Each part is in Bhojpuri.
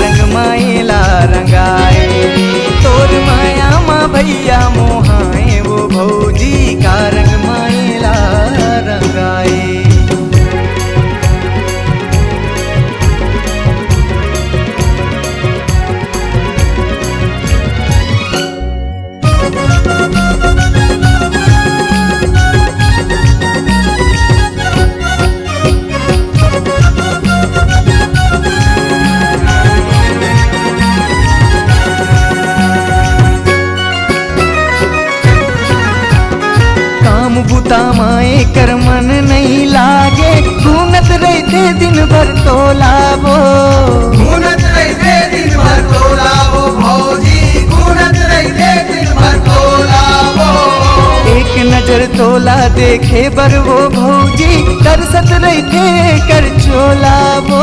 कारंग माएला रंगाए। तोर माया माँ भैया मोहाए वो भौजी कारंग माएला रंगाए। बुता माए कर मन नहीं लागे, घूमत रहते दिन भर तोलावो, घूमत रहते दिन भर तोलावो भौजी, घूमत रहते दिन भर तोलावो। एक नजर तोला देखे बर वो भौजी, तरसत रहते कर चोलावो,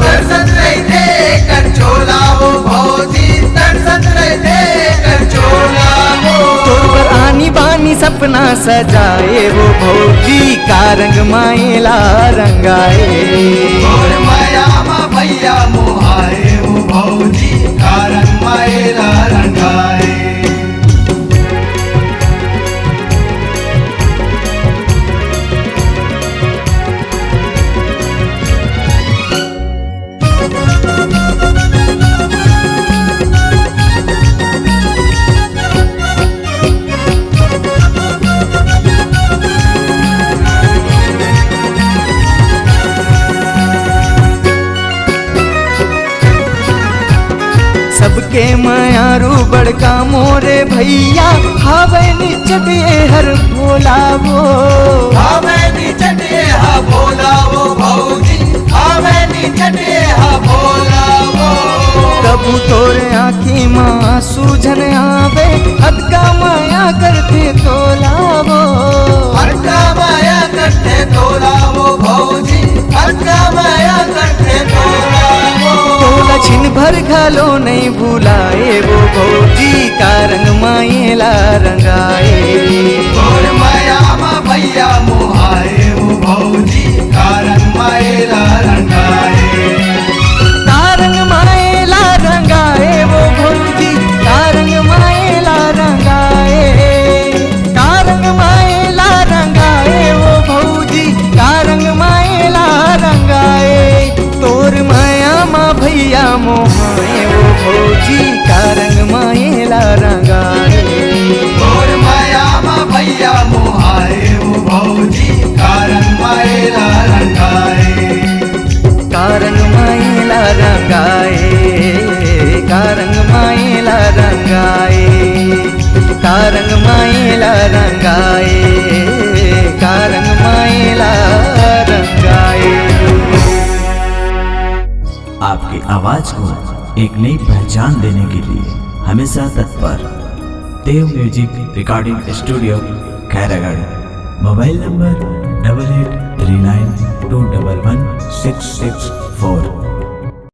तरसत रहते कर चोलावो भौजी, तरसत रहते कर चोलावो। तोर पर आनी बानी सपना सजाए वो भौजी कारंग माएला रंगाए। तोर माया माँ भैया मोहाए वो भौजी कारंग माएला रंगाए। सबके मायारू बड़का मोरे भैया, हावे निचट ये हर भोलावो, हावे निचट ये हा भोलावो भौजी, हावे निचट ये हा भोलावो। कबू तोरे आँखी माँ सूझन आवे, अदका माया करते तोलावो, अदका माया करते तोलावो भौजी, अदका माया करते तोलावो। तोला छिन भर घालो नहीं भुलाए वो भौजी कारंग माएला रंगाए। तोर माया माँ भैया मोहाए वो भौजी कारंग माएला रंगाए। कारंग माएला रंगाए वो भौजी कारंग माएला रंगाए। कारंग माएला रंगाए वो भौजी कारंग माएला रंगाए। तोर माया माँ भैया मोहाए वो भौजी कारंग माएला रंगाए। तोर माया माँ भैया मोहाए वो भौजी कारंग माएला रंगाए। कारंग माएला रंगाए, कारंग माएला रंगाए, कारंग माएला रंगाए, कारंग माएला रंगाए। आपकी आवाज को एक नई पहचान देने के लिए हमेशा तत्पर Dev music recording studio Khairagarh. Mobile number 8839211664।